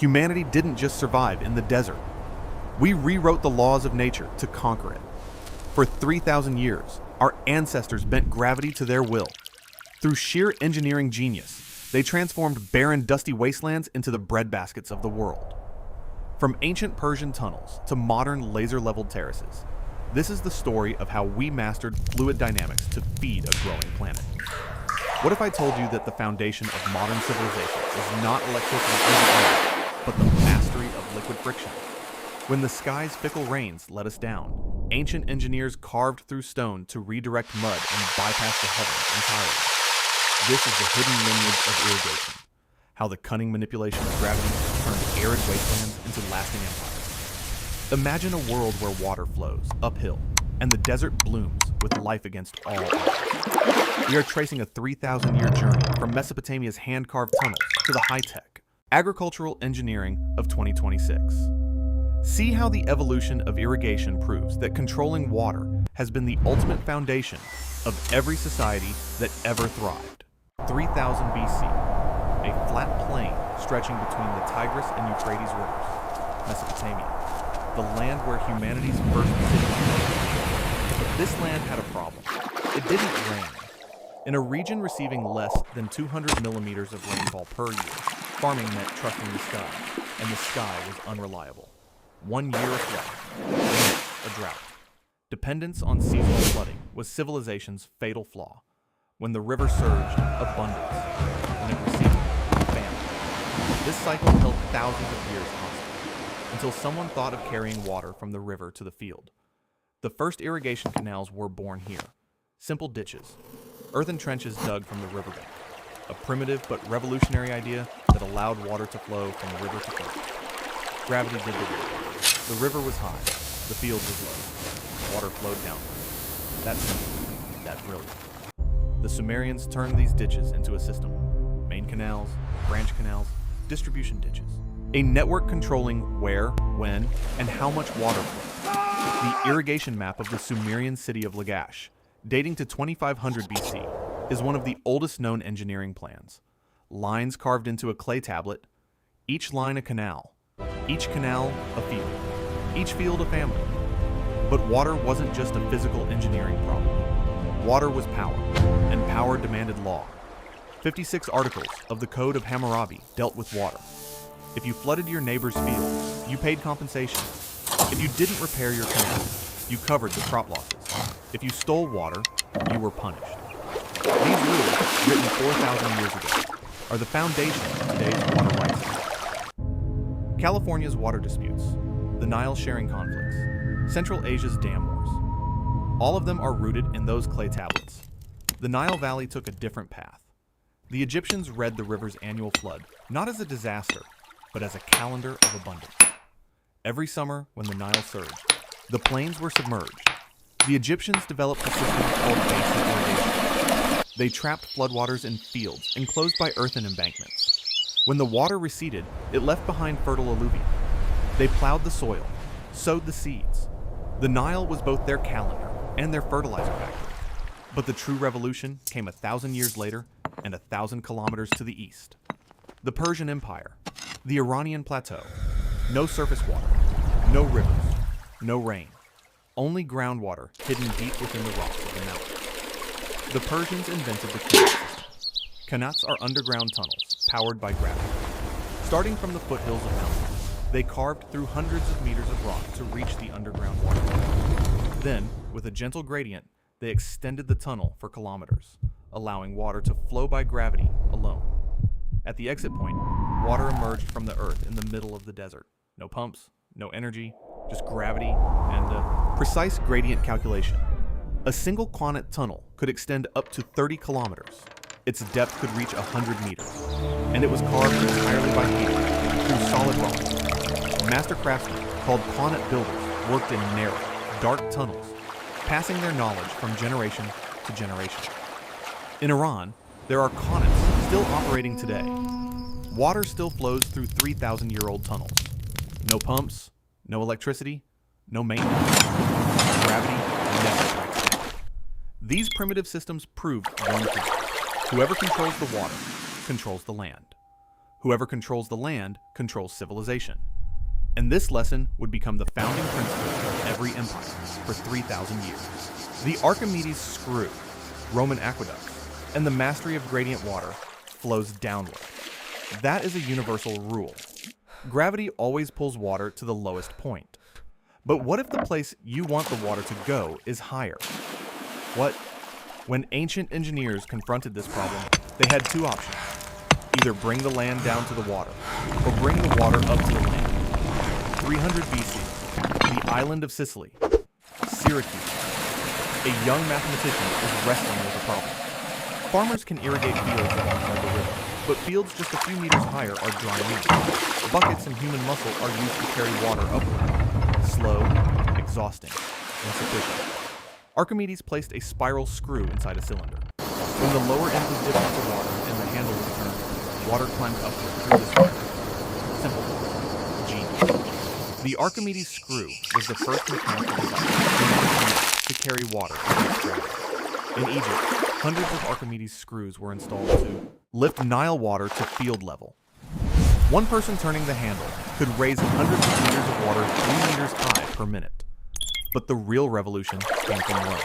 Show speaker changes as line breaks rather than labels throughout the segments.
Humanity didn't just survive in the desert. We rewrote the laws of nature to conquer it. For 3,000 years, our ancestors bent gravity to their will. Through sheer engineering genius, they transformed barren, dusty wastelands into the breadbaskets of the world. From ancient Persian tunnels to modern laser-leveled terraces, this is the story of how we mastered fluid dynamics to feed a growing planet. What if I told you that the foundation of modern civilization is not electricity in the air, but the mastery of liquid friction? When the sky's fickle rains let us down, ancient engineers carved through stone to redirect mud and bypass the heavens entirely. This is the hidden lineage of irrigation, how the cunning manipulation of gravity turned arid wastelands into lasting empires. Imagine a world where water flows uphill and the desert blooms with life against all odds. We are tracing a 3,000-year journey from Mesopotamia's hand-carved tunnels to the high-tech, agricultural engineering of 2026. See how the evolution of irrigation proves that controlling water has been the ultimate foundation of every society that ever thrived. 3000 BC, a flat plain stretching between the Tigris and Euphrates rivers, Mesopotamia, the land where humanity's first city was. But this land had a problem. It didn't rain. In a region receiving less than 200 millimeters of rainfall per year, farming meant trusting the sky, and the sky was unreliable. 1 year of flood, the next a drought. Dependence on seasonal flooding was civilization's fatal flaw. When the river surged, abundance. When it receded, famine. This cycle held thousands of years constant, until someone thought of carrying water from the river to the field. The first irrigation canals were born here. Simple ditches, earthen trenches dug from the riverbank. A primitive but revolutionary idea that allowed water to flow from the river to field. Gravity did the work. The river was high, the field was low. Water flowed downward. That simple, that brilliant. The Sumerians turned these ditches into a system. Main canals, branch canals, distribution ditches. A network controlling where, when, and how much water flowed. The irrigation map of the Sumerian city of Lagash, dating to 2500 BC, is one of the oldest known engineering plans. Lines carved into a clay tablet, each line a canal, each canal a field, each field a family. But water wasn't just a physical engineering problem. Water was power, and power demanded law. 56 articles of the Code of Hammurabi dealt with water. If you flooded your neighbor's field, you paid compensation. If you didn't repair your canal, you covered the crop losses. If you stole water, you were punished. These rules, written 4,000 years ago, are the foundation of today's water rights system. California's water disputes, the Nile sharing conflicts, Central Asia's dam wars. All of them are rooted in those clay tablets. The Nile Valley took a different path. The Egyptians read the river's annual flood not as a disaster, but as a calendar of abundance. Every summer, when the Nile surged, the plains were submerged. The Egyptians developed a system called basin irrigation. They trapped floodwaters in fields enclosed by earthen embankments. When the water receded, it left behind fertile alluvium. They plowed the soil, sowed the seeds. The Nile was both their calendar and their fertilizer factory. But the true revolution came 1,000 years later and 1,000 kilometers to the east. The Persian Empire, the Iranian plateau, no surface water, no rivers, no rain, only groundwater hidden deep within the rocks of the mountain. The Persians invented the qanats system. Qanats are underground tunnels powered by gravity. Starting from the foothills of mountains, they carved through hundreds of meters of rock to reach the underground water. Then, with a gentle gradient, they extended the tunnel for kilometers, allowing water to flow by gravity alone. At the exit point, water emerged from the earth in the middle of the desert. No pumps, no energy, just gravity and a precise gradient calculation. A single qanat tunnel could extend up to 30 kilometers. Its depth could reach 100 meters, and it was carved entirely by hand through solid rock. Master craftsmen, called qanat builders, worked in narrow, dark tunnels, passing their knowledge from generation to generation. In Iran, there are qanats still operating today. Water still flows through 3,000-year-old tunnels. No pumps, no electricity, no maintenance. Gravity never breaks down. These primitive systems proved one thing: whoever controls the water controls the land. Whoever controls the land controls civilization. And this lesson would become the founding principle of every empire for 3,000 years. The Archimedes screw, Roman aqueducts, and the mastery of gradient water flows downward. That is a universal rule. Gravity always pulls water to the lowest point. But what if the place you want the water to go is higher? When ancient engineers confronted this problem, they had two options. Either bring the land down to the water, or bring the water up to the land. 300 BC, the island of Sicily, Syracuse. A young mathematician is wrestling with a problem. Farmers can irrigate fields alongside the river, but fields just a few meters higher are drying in. Buckets and human muscle are used to carry water upward. Slow, exhausting, insufficient. Archimedes placed a spiral screw inside a cylinder. When the lower end was dipped into water and the handle was turned, water climbed upward through the screw. Simple. Genius. The Archimedes screw was the first mechanical device to carry water against gravity. In Egypt, hundreds of Archimedes screws were installed to lift Nile water to field level. One person turning the handle could raise hundreds of liters of water 3 meters high per minute. But the real revolution came from Rome.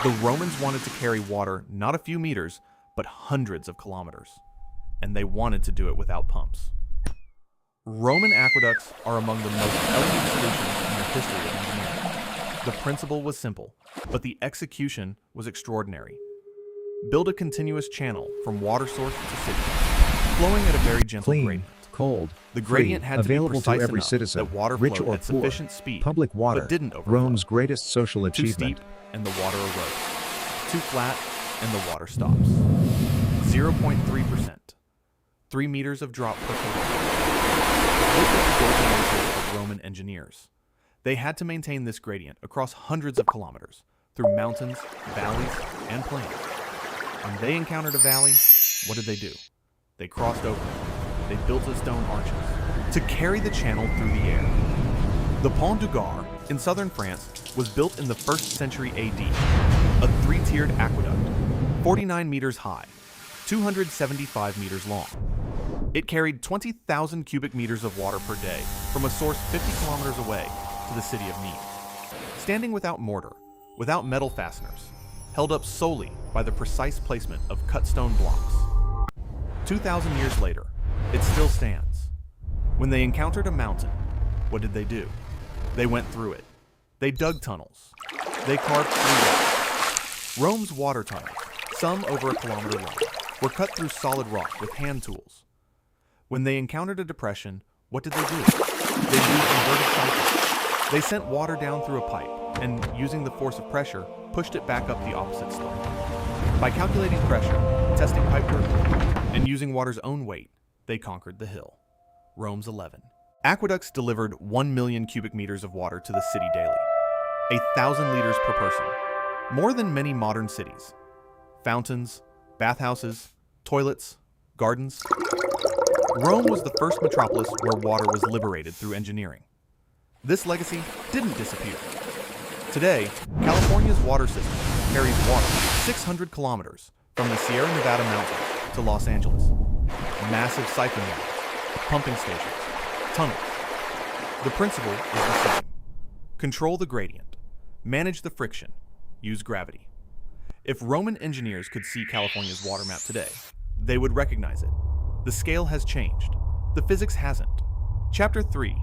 The Romans wanted to carry water not a few meters, but hundreds of kilometers. And they wanted to do it without pumps. Roman aqueducts are among the most elegant solutions in the history of engineering. The principle was simple, but the execution was extraordinary. Build a continuous channel from water source to city, flowing at a very gentle gradient.
Cold,
the gradient had to be
available
precise
to every
enough
citizen,
that water
rich
flowed
or
at
poor.
sufficient speed,
Public water,
but didn't overflow.
Rome's greatest social
Too
achievement.
steep, and the water erodes. Too flat, and the water stops. 0.3%. 3 meters of drop per kilometer. This was the golden nature of Roman engineers. They had to maintain this gradient across hundreds of kilometers, through mountains, valleys, and plains. When they encountered a valley, what did they do? They crossed over. They built a stone arches to carry the channel through the air. The Pont du Gard in southern France was built in the 1st century AD, a 3-tiered aqueduct, 49 meters high, 275 meters long. It carried 20,000 cubic meters of water per day from a source 50 kilometers away to the city of Nile. Standing without mortar, without metal fasteners, held up solely by the precise placement of cut stone blocks. 2,000 years later, it still stands. When they encountered a mountain, what did they do? They went through it. They dug tunnels. They carved through it. Rome's water tunnels, some over a kilometer long, were cut through solid rock with hand tools. When they encountered a depression, what did they do? They used inverted cycles. They sent water down through a pipe, and using the force of pressure, pushed it back up the opposite slope. By calculating pressure, testing pipe durability, and using water's own weight, they conquered the hill. Rome's 11. Aqueducts delivered 1 million cubic meters of water to the city daily, 1,000 liters per person, more than many modern cities. Fountains, bathhouses, toilets, gardens. Rome was the first metropolis where water was liberated through engineering. This legacy didn't disappear. Today, California's water system carries water 600 kilometers from the Sierra Nevada mountains to Los Angeles. Massive siphon lines, pumping stations, tunnels. The principle is the same. Control the gradient, manage the friction, use gravity. If Roman engineers could see California's water map today, they would recognize it. The scale has changed. The physics hasn't. Chapter 3.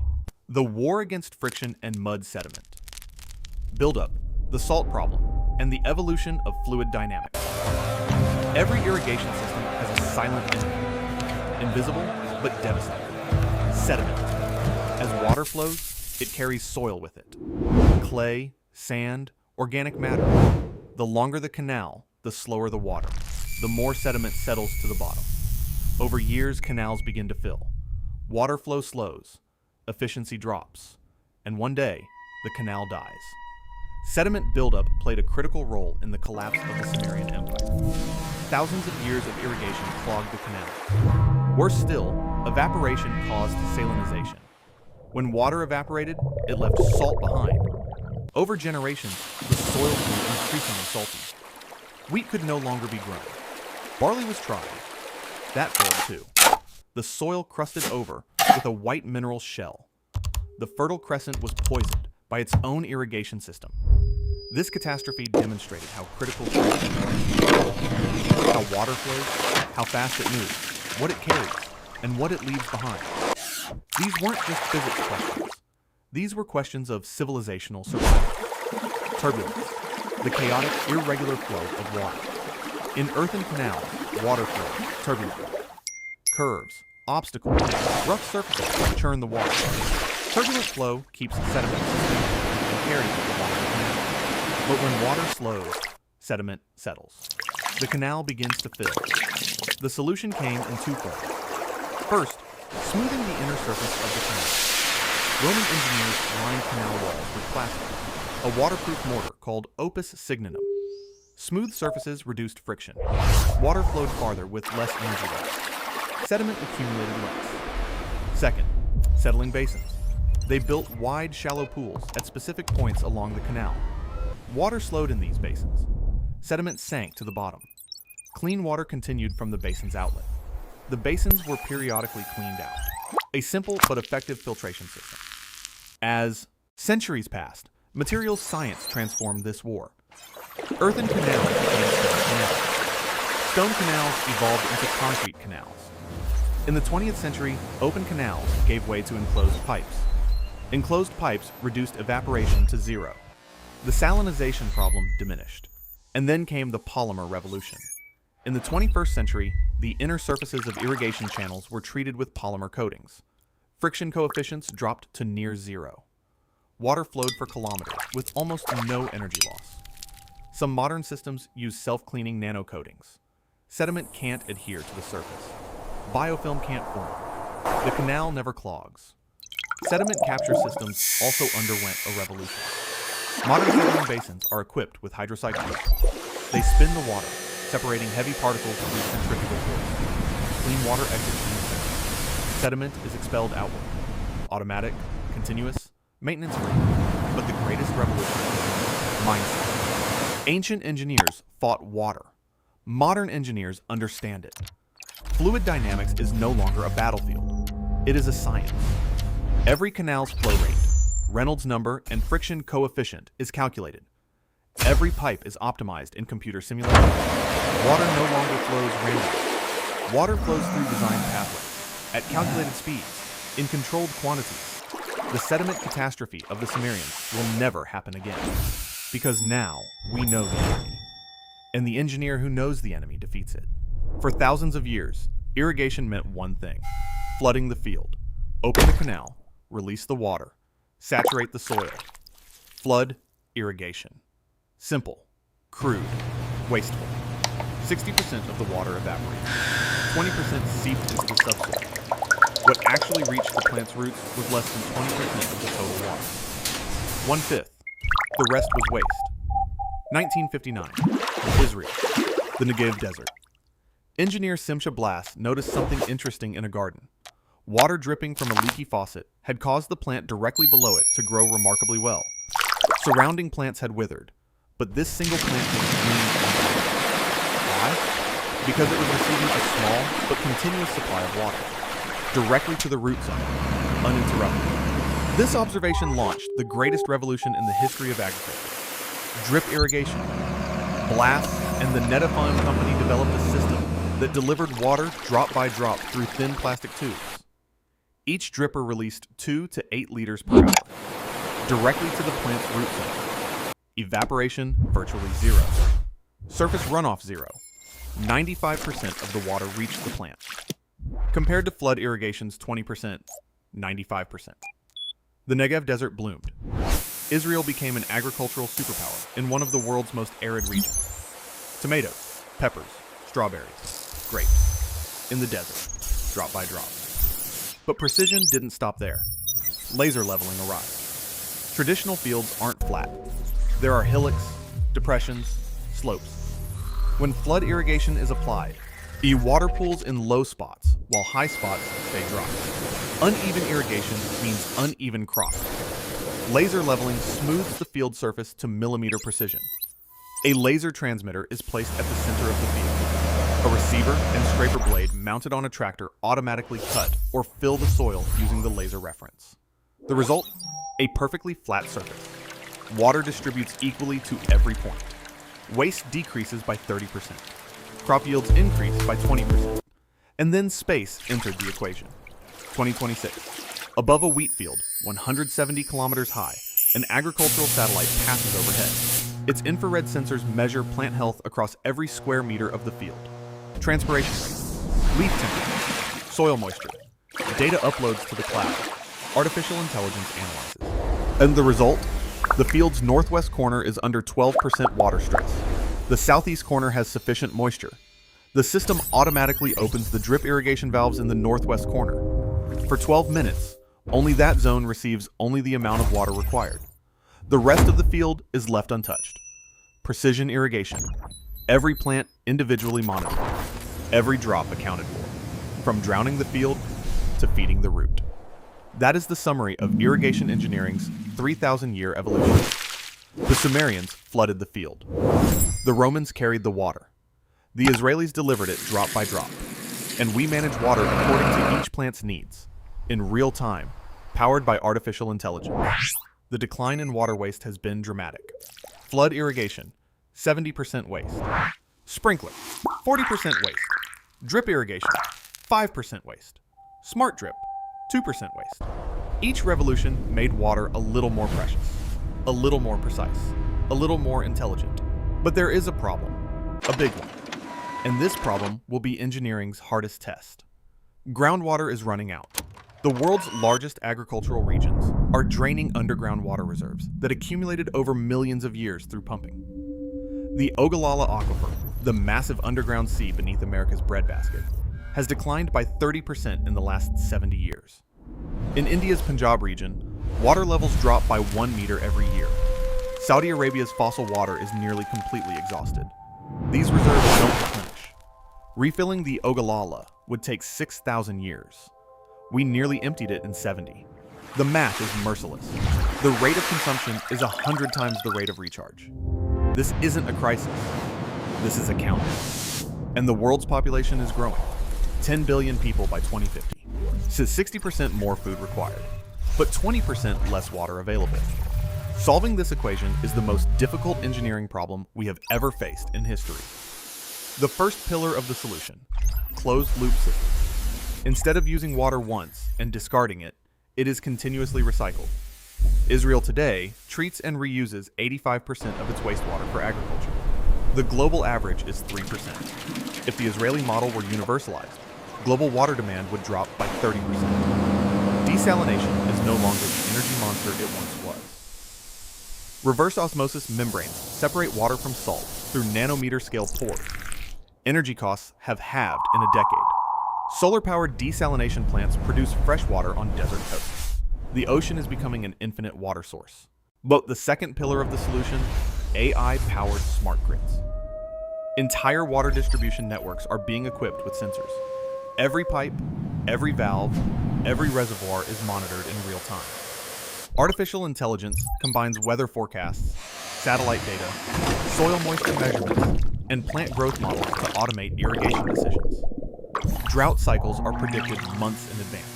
The War Against Friction and Mud Sediment. Buildup, the salt problem, and the evolution of fluid dynamics. Every irrigation system has a silent enemy. Invisible, but devastating. Sediment. As water flows, it carries soil with it. Clay, sand, organic matter. The longer the canal, the slower the water. The more sediment settles to the bottom. Over years, canals begin to fill. Water flow slows. Efficiency drops. And one day, the canal dies. Sediment buildup played a critical role in the collapse of the Sumerian Empire. Thousands of years of irrigation clogged the canal. Worse still, evaporation caused salinization. When water evaporated, it left salt behind. Over generations, the soil grew increasingly salty. Wheat could no longer be grown. Barley was tried. That failed too. the soil crusted over with a white mineral shell. The Fertile Crescent was poisoned by its own irrigation system. This catastrophe demonstrated how critical trees are, how water flows, how fast it moves, what it carries, and what it leaves behind. These weren't just physics questions. These were questions of civilizational survival. Turbulence, the chaotic, irregular flow of water. In earthen canals, water flows turbulently. Curves, obstacles, rough surfaces churn the water. Turbulent flow keeps sediment suspended and carries it along the canal. But when water slows, sediment settles. The canal begins to fill. The solution came in two forms. First, smoothing the inner surface of the canal. Roman engineers lined canal walls with plaster, a waterproof mortar called opus signinum. Smooth surfaces reduced friction. Water flowed farther with less energy loss. Sediment accumulated less. Second, settling basins. They built wide, shallow pools at specific points along the canal. Water slowed in these basins. Sediment sank to the bottom. Clean water continued from the basin's outlet. The basins were periodically cleaned out. A simple but effective filtration system. As centuries passed, materials science transformed this war. Earthen canals became stone canals. Stone canals evolved into concrete canals. In the 20th century, open canals gave way to enclosed pipes. Enclosed pipes reduced evaporation to zero. The salinization problem diminished. And then came the polymer revolution. In the 21st century, the inner surfaces of irrigation channels were treated with polymer coatings. Friction coefficients dropped to near zero. Water flowed for kilometers with almost no energy loss. Some modern systems use self-cleaning nanocoatings. Sediment can't adhere to the surface. Biofilm can't form. The canal never clogs. Sediment capture systems also underwent a revolution. Modern settling basins are equipped with hydrocyclones. They spin the water, separating heavy particles through centrifugal force. Clean water exits in seconds. Sediment is expelled outward. Automatic, continuous, maintenance-free. But the greatest revolution is mindset. Ancient engineers fought water. Modern engineers understand it. Fluid dynamics is no longer a battlefield. It is a science. Every canal's flow rate, Reynolds number, and friction coefficient is calculated. Every pipe is optimized in computer simulation. Water no longer flows randomly. Water flows through designed pathways, at calculated speeds, in controlled quantities. The sediment catastrophe of the Sumerians will never happen again, because now we know the enemy, and the engineer who knows the enemy defeats it. For thousands of years, irrigation meant one thing: flooding the field. Open the canal, release the water, saturate the soil. Flood, irrigation. Simple, crude, wasteful. 60% of the water evaporated. 20% seeped into the subsoil. What actually reached the plant's roots was less than 20% of the total water. 1/5. The rest was waste. 1959. Israel. The Negev Desert. Engineer Simcha Blas noticed something interesting in a garden. Water dripping from a leaky faucet had caused the plant directly below it to grow remarkably well. Surrounding plants had withered, but this single plant was green. Why? Because it was receiving a small but continuous supply of water, directly to the root zone, uninterrupted. This observation launched the greatest revolution in the history of agriculture: drip irrigation. Blas and the Netafim company developed a system that delivered water drop by drop through thin plastic tubes. Each dripper released 2 to 8 liters per hour, directly to the plant's root zone. Evaporation virtually zero. Surface runoff zero. 95% of the water reached the plant. Compared to flood irrigation's 20%, 95%. The Negev Desert bloomed. Israel became an agricultural superpower in one of the world's most arid regions. Tomatoes, peppers, strawberries, grapes. In the desert, drop by drop. But precision didn't stop there. Laser leveling arrived. Traditional fields aren't flat. There are hillocks, depressions, slopes. When flood irrigation is applied, you water pools in low spots, while high spots stay dry. Uneven irrigation means uneven crops. Laser leveling smooths the field surface to millimeter precision. A laser transmitter is placed at the center of the field. A receiver and scraper blade mounted on a tractor automatically cut or fill the soil using the laser reference. The result? A perfectly flat surface. Water distributes equally to every point. Waste decreases by 30%. Crop yields increase by 20%. And then space entered the equation. 2026. Above a wheat field, 170 kilometers high, an agricultural satellite passes overhead. Its infrared sensors measure plant health across every square meter of the field. Transpiration rate, leaf temperature, soil moisture. Data uploads to the cloud. Artificial intelligence analyzes. And the result? The field's northwest corner is under 12% water stress. The southeast corner has sufficient moisture. The system automatically opens the drip irrigation valves in the northwest corner. For 12 minutes, only that zone receives only the amount of water required. The rest of the field is left untouched. Precision irrigation. Every plant individually monitored. Every drop accounted for. From drowning the field to feeding the root. That is the summary of irrigation engineering's 3,000-year evolution. The Sumerians flooded the field. The Romans carried the water. The Israelis delivered it drop by drop. And we manage water according to each plant's needs, in real time, powered by artificial intelligence. The decline in water waste has been dramatic. Flood irrigation, 70% waste. Sprinkler, 40% waste. Drip irrigation, 5% waste. Smart drip, 2% waste. Each revolution made water a little more precious, a little more precise, a little more intelligent. But there is a problem, a big one. And this problem will be engineering's hardest test. Groundwater is running out. The world's largest agricultural regions are draining underground water reserves that accumulated over millions of years through pumping. The Ogallala Aquifer, the massive underground sea beneath America's breadbasket, has declined by 30% in the last 70 years. In India's Punjab region, water levels drop by 1 meter every year. Saudi Arabia's fossil water is nearly completely exhausted. These reserves don't replenish. Refilling the Ogallala would take 6,000 years. We nearly emptied it in 70. The math is merciless. The rate of consumption is 100 times the rate of recharge. This isn't a crisis. This is a countdown. And the world's population is growing. 10 billion people by 2050. So 60% more food required, but 20% less water available. Solving this equation is the most difficult engineering problem we have ever faced in history. The first pillar of the solution, closed-loop system. Instead of using water once and discarding it, it is continuously recycled. Israel today treats and reuses 85% of its wastewater for agriculture. The global average is 3%. If the Israeli model were universalized, global water demand would drop by 30%. Desalination is no longer the energy monster it once was. Reverse osmosis membranes separate water from salt through nanometer-scale pores. Energy costs have halved in a decade. Solar-powered desalination plants produce fresh water on desert coasts. The ocean is becoming an infinite water source. But the second pillar of the solution, AI-powered smart grids. Entire water distribution networks are being equipped with sensors. Every pipe, every valve, every reservoir is monitored in real time. Artificial intelligence combines weather forecasts, satellite data, soil moisture measurements, and plant growth models to automate irrigation decisions. Drought cycles are predicted months in advance.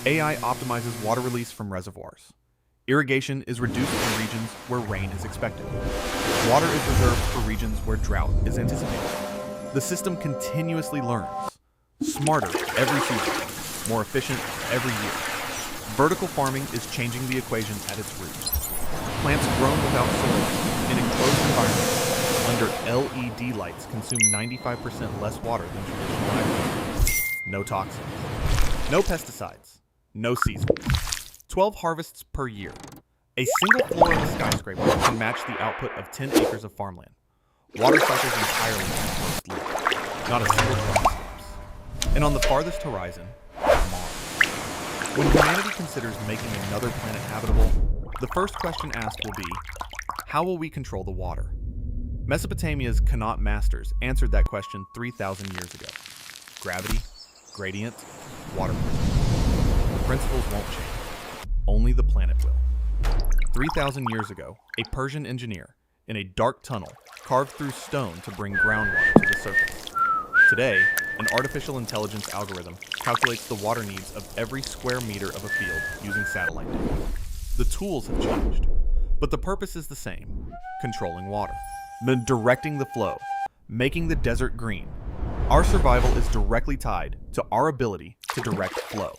AI optimizes water release from reservoirs. Irrigation is reduced in regions where rain is expected. Water is reserved for regions where drought is anticipated. The system continuously learns. Smarter every season, more efficient every year. Vertical farming is changing the equation at its roots. Plants grown without soil, in enclosed environments, under LED lights consume 95% less water than traditional agriculture. No toxins. No pesticides. No seasons. 12 harvests per year. A single floor of a skyscraper can match the output of 10 acres of farmland. Water cycles entirely in closed loop. Not a single drop escapes. And on the farthest horizon, Mars. When humanity considers making another planet habitable, the first question asked will be, how will we control the water? Mesopotamia's qanat masters answered that question 3,000 years ago. Gravity, gradient, water pressure. The principles won't change. Only the planet will. 3,000 years ago, a Persian engineer, in a dark tunnel, carved through stone to bring groundwater to the surface. Today, an artificial intelligence algorithm calculates the water needs of every square meter of a field using satellite data. The tools have changed, but the purpose is the same: controlling water, directing the flow, making the desert green. Our survival is directly tied to our ability to direct flow.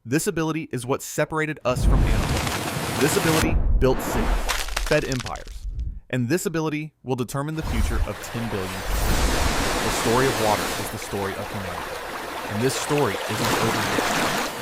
This ability is what separated us from animals. This ability built cities, fed empires, and this ability will determine the future of 10 billion people. The story of water is the story of humanity, and this story isn't over yet.